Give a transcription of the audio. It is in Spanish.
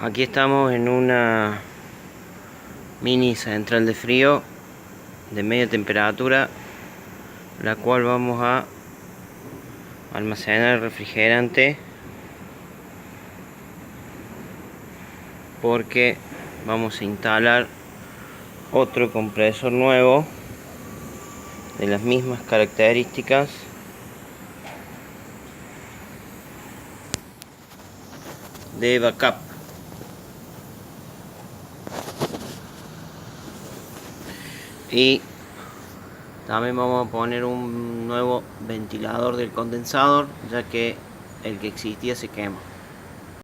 Aquí estamos en una mini central de frío de media temperatura, la cual vamos a almacenar el refrigerante porque vamos a instalar otro compresor nuevo de las mismas características de backup. Y también vamos a poner un nuevo ventilador del condensador, ya que el que existía se quema.